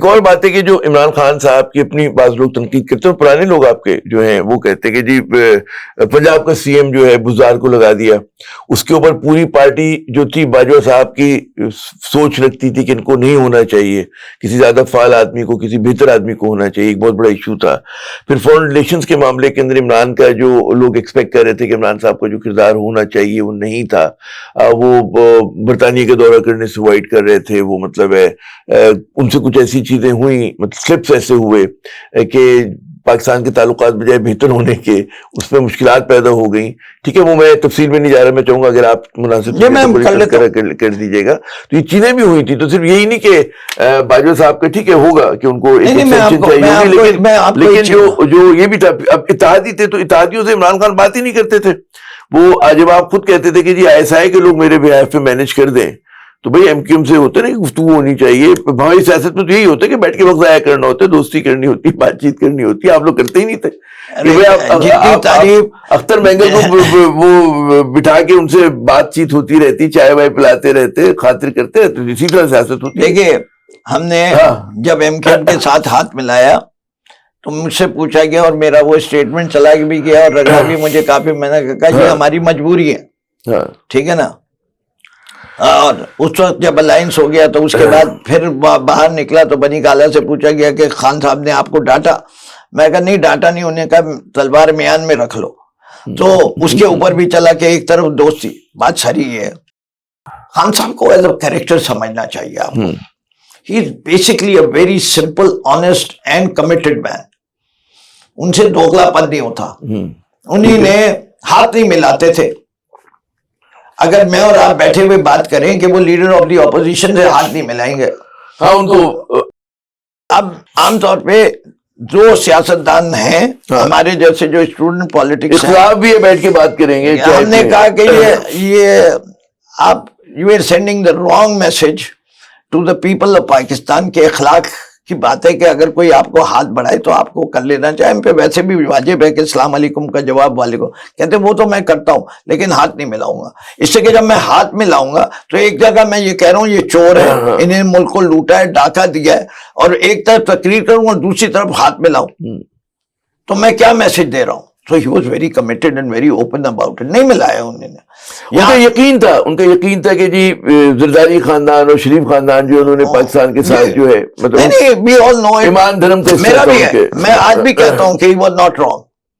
ایک اور بات ہے کہ جو عمران خان صاحب کی اپنی بعض لوگ تنقید کرتے ہیں، پرانے لوگ آپ کے جو ہیں وہ کہتے ہیں کہ جی پنجاب کا سی ایم جو ہے بزدار کو لگا دیا، اس کے اوپر پوری پارٹی جو تھی باجوہ صاحب کی سوچ رکھتی تھی کہ ان کو نہیں ہونا چاہیے، کسی زیادہ فعال آدمی کو، کسی بہتر آدمی کو ہونا چاہیے، ایک بہت بڑا ایشو تھا. پھر فورن ریلیشنز کے معاملے کے اندر عمران کا جو لوگ ایکسپیکٹ کر رہے تھے کہ عمران صاحب کا جو کردار ہونا چاہیے وہ نہیں تھا، وہ برطانیہ کا دورہ کرنے سے اوائڈ کر رہے تھے، وہ مطلب ہے ان سے کچھ ایسی چیزیں ہوئیں، مطلب سلپس ایسے ہوئے کہ پاکستان کے تعلقات بجائے بہتر ہونے کے اس میں مشکلات پیدا ہو گئیں. ٹھیک ہے، وہ میں تفصیل میں نہیں جا رہا، میں چاہوں گا اگر آپ مناسب کر دیجیے گا. تو یہ چیزیں بھی ہوئی تھی، تو صرف یہی نہیں کہ باجوہ صاحب کا ٹھیک ہے ہوگا کہ ان کو ایکسٹینشن چاہیے ہوگی، لیکن جو یہ بھی تھا، اب اتحادی تھے تو اتحادیوں سے عمران خان بات ہی نہیں کرتے تھے. وہ جب آپ خود کہتے تھے کہ جی ISI کے لوگ میرے بہاف پہ مینج کر دیں، تو بھائی ایم کیو ایم سے ہوتا ہے نا، گفتگو ہونی چاہیے. بھائی سیاست میں تو یہی ہوتا ہے کہ بیٹھ کے وقت ضائع کرنا ہوتا ہے، دوستی کرنی ہوتی ہے، بات چیت کرنی ہوتی ہے. آپ لوگ کرتے ہی نہیں تھے. اختر مینگل کو وہ بٹھا کے ان سے بات چیت ہوتی رہتی، چائے وائے پلاتے رہتے، خاطر کرتے رہتے، اسی طرح سیاست ہوتی ہے. دیکھیے ہم نے جب ایم کیو ایم کے ساتھ ہاتھ ملایا تو مجھ سے پوچھا گیا اور میرا وہ اسٹیٹمنٹ چلا بھی گیا اور رگڑا بھی مجھے کافی، میں نے کہا یہ ہماری مجبوری ہے، ٹھیک ہے نا. اور اس وقت جب الائنس ہو گیا تو اس کے بعد پھر باہر نکلا تو بنی کالا سے پوچھا گیا کہ خان صاحب نے آپ کو ڈانٹا؟ میں کہا نہیں ڈانٹا نہیں، انہیں کہا تلوار میان میں رکھ لو. تو اس کے اوپر بھی چلا کہ ایک طرف دوستی. بات ساری یہ ہے، خان صاحب کو ایز اے کیریکٹر سمجھنا چاہیے آپ کو. He is basically a very simple, honest and committed man. ان سے دوغلا پن نہیں ہوتا. انہی نے ہاتھ نہیں ملاتے تھے. اگر میں اور آپ بیٹھے ہوئے بات کریں کہ وہ لیڈر آف دی اپوزیشن سے ہاتھ نہیں ملائیں گے. ہاں ان کو اب عام طور پہ جو سیاستدان ہیں ہمارے جیسے جو اسٹوڈنٹ پالیٹکس ہیں، بھی بیٹھ کے بات کریں گے. ہم نے کہا کہ یہ آپ you are sending the wrong message to the people of Pakistan کے اخلاق کی بات ہے کہ اگر کوئی آپ کو ہاتھ بڑھائے تو آپ کو کر لینا چاہے. ہم پہ ویسے بھی واجب ہے کہ السلام علیکم کا جواب وعلیکم. کہتے وہ تو میں کرتا ہوں لیکن ہاتھ نہیں ملاؤں گا. اس سے کہ جب میں ہاتھ ملاؤں گا تو ایک جگہ میں یہ کہہ رہا ہوں یہ چور ہے، انہیں ملک کو لوٹا ہے، ڈاکہ دیا ہے، اور ایک طرف تقریر کروں اور دوسری طرف ہاتھ ملاؤں، تو میں کیا میسج دے رہا ہوں؟ So he was very committed and very open about it. نہیں ملایا انہوں نے. ان کا یقین تھا کہ جی زرداری خاندان اور شریف خاندان جو انہوں نے پاکستان کے ساتھ جو ہے مطلب we all know it. ایمان دھرم کا میرا بھی ہے، میں آج بھی کہتا ہوں کہ he was not wrong.